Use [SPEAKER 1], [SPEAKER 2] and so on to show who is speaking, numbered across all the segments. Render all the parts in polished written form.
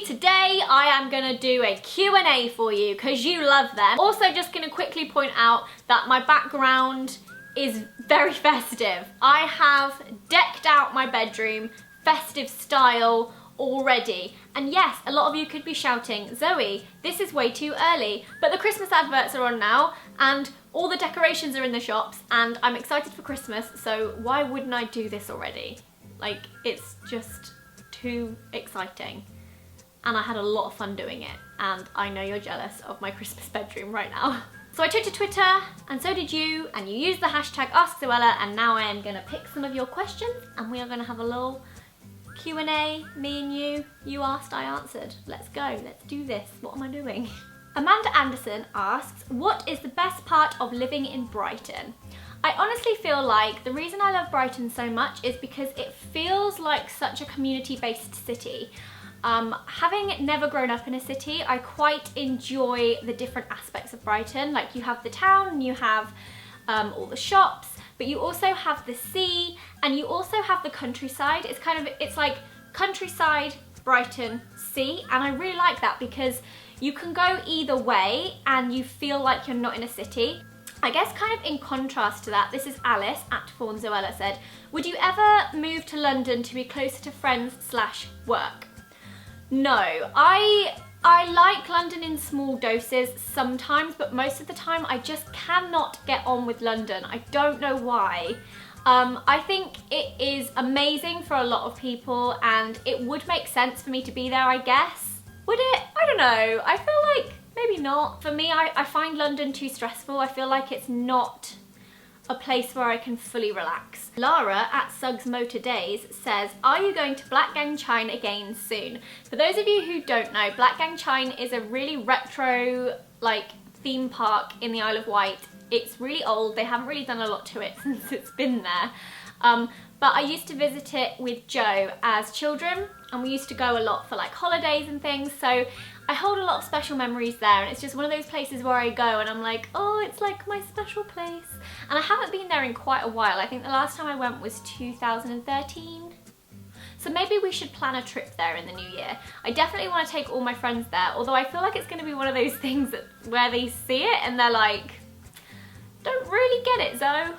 [SPEAKER 1] Today I am gonna do a Q&A for you because you love them. Also just gonna quickly point out that my background is very festive. I have decked out my bedroom festive style already. And yes, a lot of you could be shouting, Zoe, this is way too early. But the Christmas adverts are on now and all the decorations are in the shops and I'm excited for Christmas, so why wouldn't I do this already? Like, it's just too exciting. And I had a lot of fun doing it, and I know you're jealous of my Christmas bedroom right now. So I took to Twitter, and so did you, and you used the hashtag AskZoella, and now I am gonna pick some of your questions, and we are gonna have a little Q&A, me and you asked, I answered. Let's go, let's do this. What am I doing? Amanda Anderson asks, what is the best part of living in Brighton? I honestly feel like the reason I love Brighton so much is because it feels like such a community-based city. Having never grown up in a city, I quite enjoy the different aspects of Brighton. Like, you have the town, you have all the shops, but you also have the sea, and you also have the countryside. It's like countryside, Brighton, sea, and I really like that because you can go either way and you feel like you're not in a city. I guess kind of in contrast to that, this is Alice at Zoella said, would you ever move to London to be closer to friends / work? No, I like London in small doses sometimes, but most of the time I just cannot get on with London. I don't know why. I think it is amazing for a lot of people and it would make sense for me to be there, I guess. Would it? I don't know. I feel like maybe not. For me, I find London too stressful. I feel like it's not a place where I can fully relax. Lara at Suggs Motor Days says, are you going to Black Gang Chine again soon? For those of you who don't know, Black Gang Chine is a really retro like theme park in the Isle of Wight. It's really old, they haven't really done a lot to it since it's been there. But I used to visit it with Joe as children and we used to go a lot for like holidays and things, so I hold a lot of special memories there, and it's just one of those places where I go and I'm like, oh, it's like my special place. And I haven't been there in quite a while. I think the last time I went was 2013. So maybe we should plan a trip there in the new year. I definitely want to take all my friends there, although I feel like it's going to be one of those things where they see it and they're like, don't really get it, Zoe.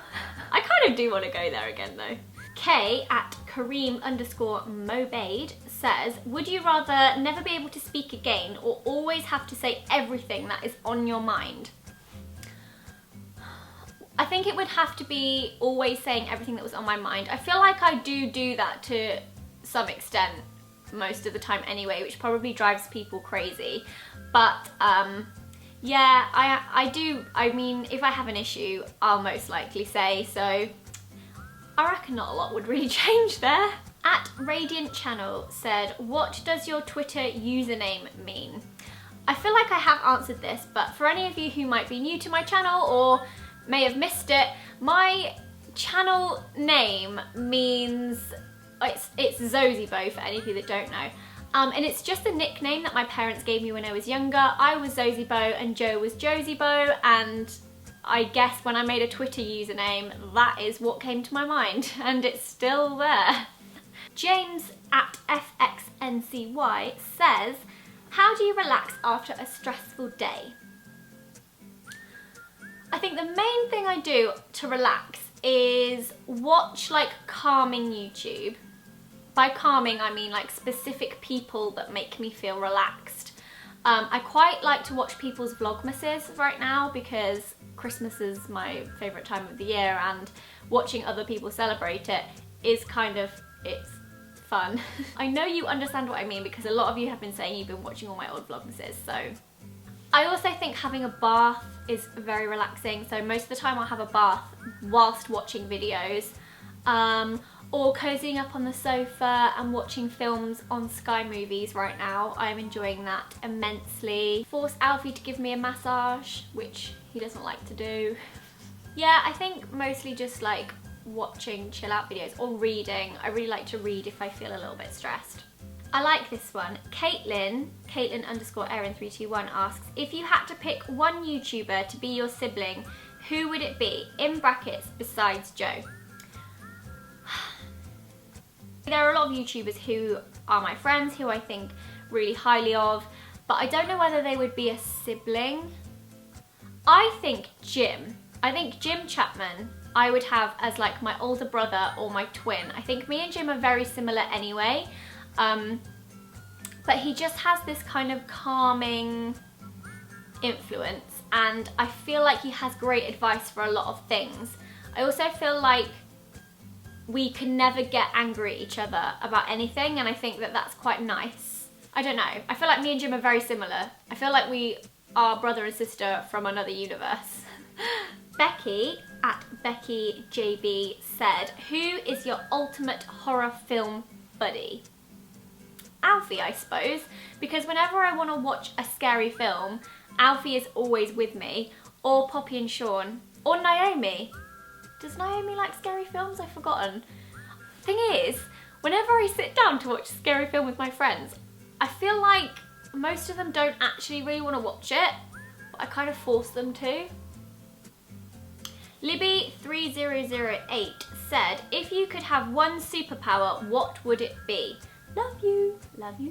[SPEAKER 1] I kind of do want to go there again though. Kay at Kareem_Mobade says, would you rather never be able to speak again or always have to say everything that is on your mind? I think it would have to be always saying everything that was on my mind. I feel like I do that to some extent most of the time anyway, which probably drives people crazy. But yeah, I do. I mean, if I have an issue, I'll most likely say, so I reckon not a lot would really change there. At Radiant Channel said, what does your Twitter username mean? I feel like I have answered this, but for any of you who might be new to my channel or may have missed it, my channel name means, it's Zozibo for any of you that don't know. And it's just a nickname that my parents gave me when I was younger. I was Zozibo and Joe was Josibo, and I guess when I made a Twitter username, that is what came to my mind, and it's still there. James at FXNCY says, how do you relax after a stressful day? I think the main thing I do to relax is watch like calming YouTube. By calming, I mean like specific people that make me feel relaxed. I quite like to watch people's Vlogmases right now because Christmas is my favourite time of the year, and watching other people celebrate it is kind of, it's fun. I know you understand what I mean because a lot of you have been saying you've been watching all my old Vlogmases, so. I also think having a bath is very relaxing, so most of the time I'll have a bath whilst watching videos. Or cozying up on the sofa and watching films on Sky Movies right now. I'm enjoying that immensely. Force Alfie to give me a massage, which he doesn't like to do. Yeah, I think mostly just like watching chill out videos or reading. I really like to read if I feel a little bit stressed. I like this one. Caitlin_Erin321 asks, if you had to pick one YouTuber to be your sibling, who would it be? In brackets, besides Joe. There are a lot of YouTubers who are my friends, who I think really highly of, but I don't know whether they would be a sibling. I think Jim Chapman I would have as like my older brother or my twin. I think me and Jim are very similar anyway, but he just has this kind of calming influence, and I feel like he has great advice for a lot of things. I also feel like we can never get angry at each other about anything, and I think that that's quite nice. I don't know, I feel like me and Jim are very similar. I feel like we are brother and sister from another universe. Becky at BeckyJB said, who is your ultimate horror film buddy? Alfie, I suppose, because whenever I want to watch a scary film, Alfie is always with me, or Poppy and Sean, or Naomi. Does Naomi like scary films? I've forgotten. Thing is, whenever I sit down to watch a scary film with my friends, I feel like most of them don't actually really want to watch it, but I kind of force them to. Libby3008 said, if you could have one superpower, what would it be? Love you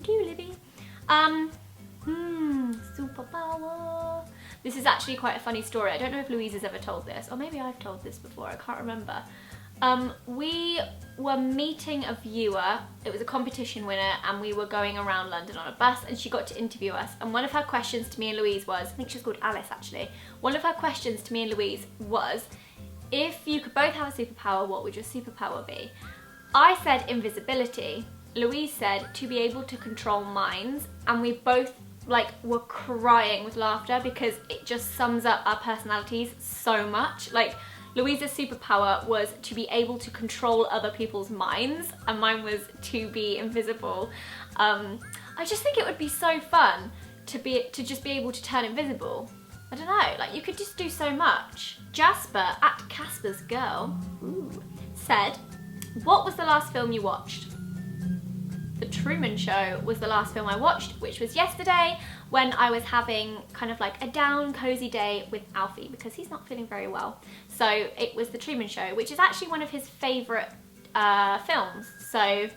[SPEAKER 1] too, Libby. Superpower. This is actually quite a funny story. I don't know if Louise has ever told this, or maybe I've told this before, I can't remember. We were meeting a viewer, it was a competition winner, and we were going around London on a bus, and she got to interview us, and one of her questions to me and Louise was, I think she was called Alice actually, one of her questions to me and Louise was, if you could both have a superpower, what would your superpower be? I said invisibility. Louise said to be able to control minds, and we both like were crying with laughter because it just sums up our personalities so much. Like, Louise's superpower was to be able to control other people's minds, and mine was to be invisible. I just think it would be so fun to just be able to turn invisible. I don't know, like you could just do so much. Jasper at Casper's Girl said, what was the last film you watched? The Truman Show was the last film I watched, which was yesterday when I was having kind of like a down, cozy day with Alfie because he's not feeling very well. So it was The Truman Show, which is actually one of his favourite films. So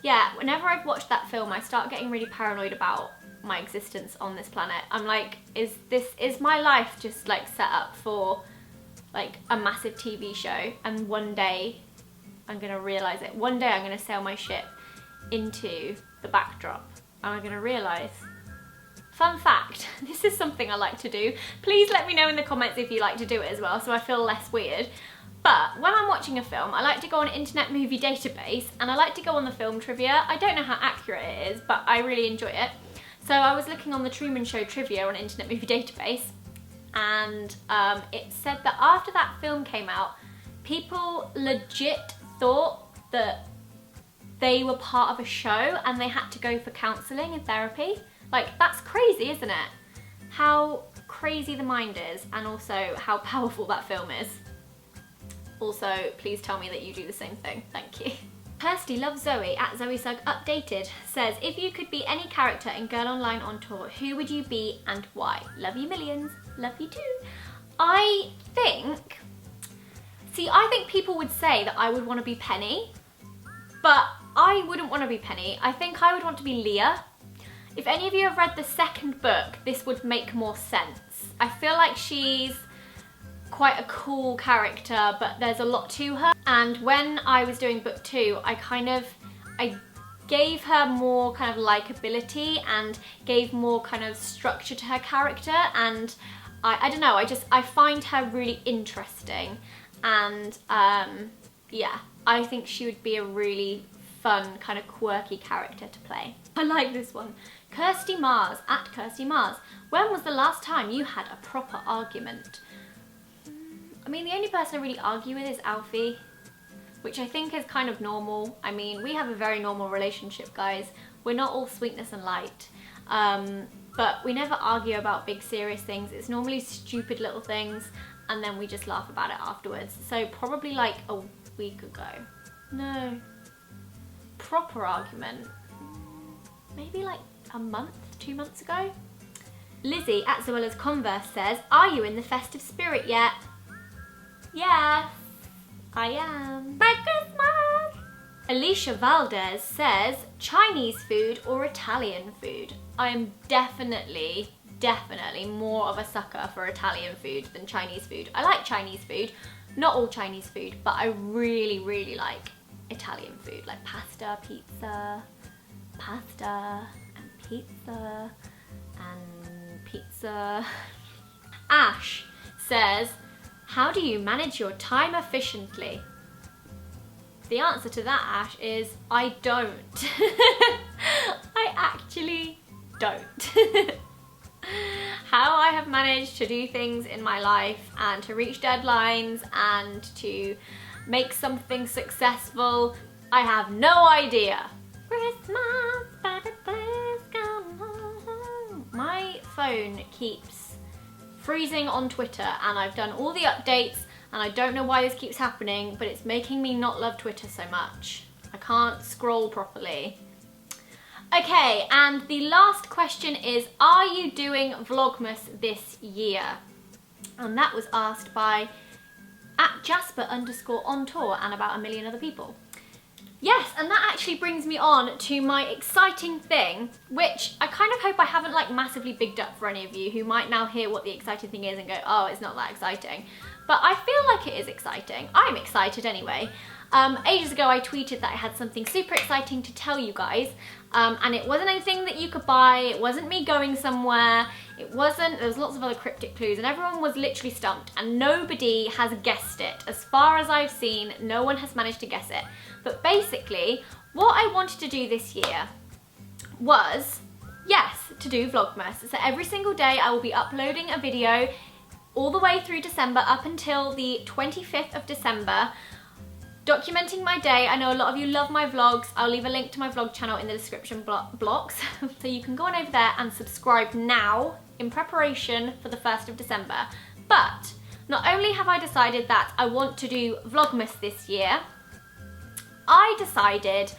[SPEAKER 1] yeah, whenever I've watched that film, I start getting really paranoid about my existence on this planet. I'm like, is my life just like set up for like a massive TV show, and one day I'm gonna realise it. One day I'm gonna sail my ship into the backdrop and I'm gonna realise. Fun fact, this is something I like to do. Please let me know in the comments if you like to do it as well, so I feel less weird. But when I'm watching a film, I like to go on Internet Movie Database and I like to go on the film trivia. I don't know how accurate it is, but I really enjoy it. So I was looking on the Truman Show trivia on Internet Movie Database, and it said that after that film came out, people legit thought that they were part of a show and they had to go for counselling and therapy. Like, that's crazy, isn't it? How crazy the mind is, and also how powerful that film is. Also, please tell me that you do the same thing. Thank you. Kirsty loves Zoe at ZoeSug Updated says, if you could be any character in Girl Online on Tour, who would you be and why? Love you millions. Love you too. I think people would say that I would want to be Penny, but I wouldn't want to be Penny. I think I would want to be Leah. If any of you have read the second book, this would make more sense. I feel like she's quite a cool character, but there's a lot to her. And when I was doing book 2, I gave her more kind of likability and gave more kind of structure to her character, and I don't know, I find her really interesting, and yeah, I think she would be a really fun kind of quirky character to play. I like this one. Kirsty Mars at Kirsty Mars. When was the last time you had a proper argument? I mean, the only person I really argue with is Alfie, which I think is kind of normal. I mean, we have a very normal relationship, guys. We're not all sweetness and light, but we never argue about big serious things. It's normally stupid little things, and then we just laugh about it afterwards. So probably like a week ago. No. Proper argument. Maybe like a month, 2 months ago. Lizzie at Zoella's Converse says, are you in the festive spirit yet? Yes, I am. Merry Christmas! Alicia Valdez says, Chinese food or Italian food? I am definitely more of a sucker for Italian food than Chinese food. I like Chinese food, not all Chinese food, but I really like Italian food, like pasta, pizza, and pizza. Ash says, how do you manage your time efficiently? The answer to that, Ash, is I don't. I actually don't. How I have managed to do things in my life and to reach deadlines and to make something successful, I have no idea. Christmas, baby, please come home. My phone keeps freezing on Twitter and I've done all the updates and I don't know why this keeps happening, but it's making me not love Twitter so much. I can't scroll properly. Okay, and the last question is, are you doing Vlogmas this year? And that was asked by @Jasper_on_tour and about 1 million other people. Yes, and that actually brings me on to my exciting thing, which I kind of hope I haven't like massively bigged up for any of you who might now hear what the exciting thing is and go, oh, it's not that exciting. But I feel like it is exciting. I'm excited anyway. Ages ago I tweeted that I had something super exciting to tell you guys, and it wasn't anything that you could buy, it wasn't me going somewhere, there was lots of other cryptic clues, and everyone was literally stumped, and nobody has guessed it. As far as I've seen, no one has managed to guess it. But basically, what I wanted to do this year was, yes, to do Vlogmas. So every single day I will be uploading a video all the way through December up until the 25th of December, documenting my day. I know a lot of you love my vlogs. I'll leave a link to my vlog channel in the description blocks, so you can go on over there and subscribe now in preparation for the 1st of December. But not only have I decided that I want to do Vlogmas this year, I decided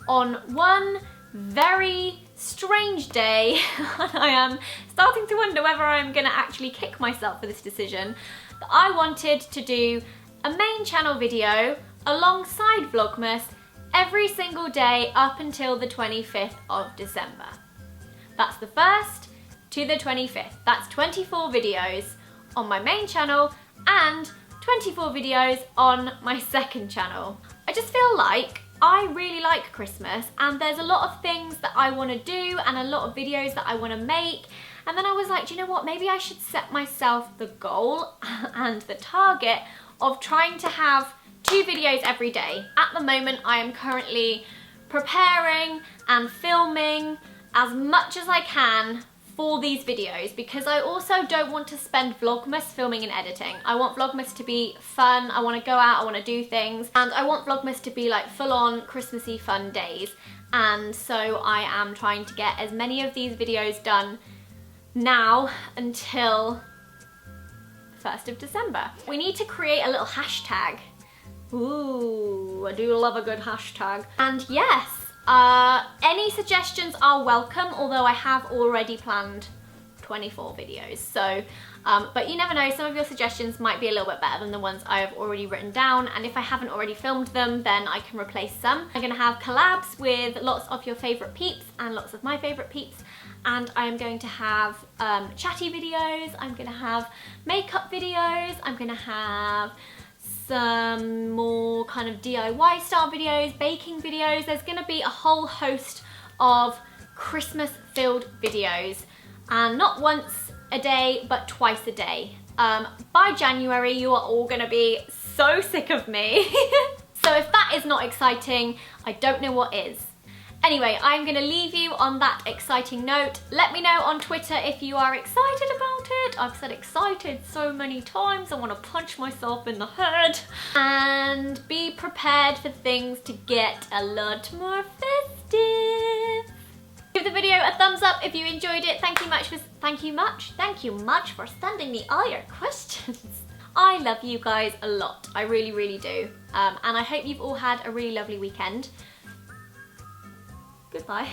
[SPEAKER 1] on one very strange day, and I am starting to wonder whether I'm gonna actually kick myself for this decision, that I wanted to do a main channel video alongside Vlogmas every single day up until the 25th of December. That's the 1st to the 25th. That's 24 videos on my main channel and 24 videos on my second channel. I just feel like I really like Christmas and there's a lot of things that I want to do and a lot of videos that I want to make, and then I was like, do you know what, maybe I should set myself the goal and the target of trying to have 2 videos every day. At the moment I am currently preparing and filming as much as I can for these videos, because I also don't want to spend Vlogmas filming and editing. I want Vlogmas to be fun, I want to go out, I want to do things, and I want Vlogmas to be like full-on Christmassy fun days. And so I am trying to get as many of these videos done now until 1st of December. We need to create a little hashtag. Ooh, I do love a good hashtag. And yes, any suggestions are welcome, although I have already planned 24 videos. So, but you never know, some of your suggestions might be a little bit better than the ones I have already written down, and if I haven't already filmed them, then I can replace some. I'm gonna have collabs with lots of your favorite peeps and lots of my favorite peeps, and I'm going to have chatty videos, I'm gonna have makeup videos, I'm gonna have some more kind of DIY style videos, baking videos. There's gonna be a whole host of Christmas filled videos, and not once a day but twice a day. By January you are all gonna be so sick of me. So if that is not exciting, I don't know what is. Anyway, I'm gonna leave you on that exciting note. Let me know on Twitter if you are excited about it. I've said excited so many times, I wanna punch myself in the head. And be prepared for things to get a lot more festive. Give the video a thumbs up if you enjoyed it. Thank you much for sending me all your questions. I love you guys a lot, I really, really do. And I hope you've all had a really lovely weekend. Goodbye.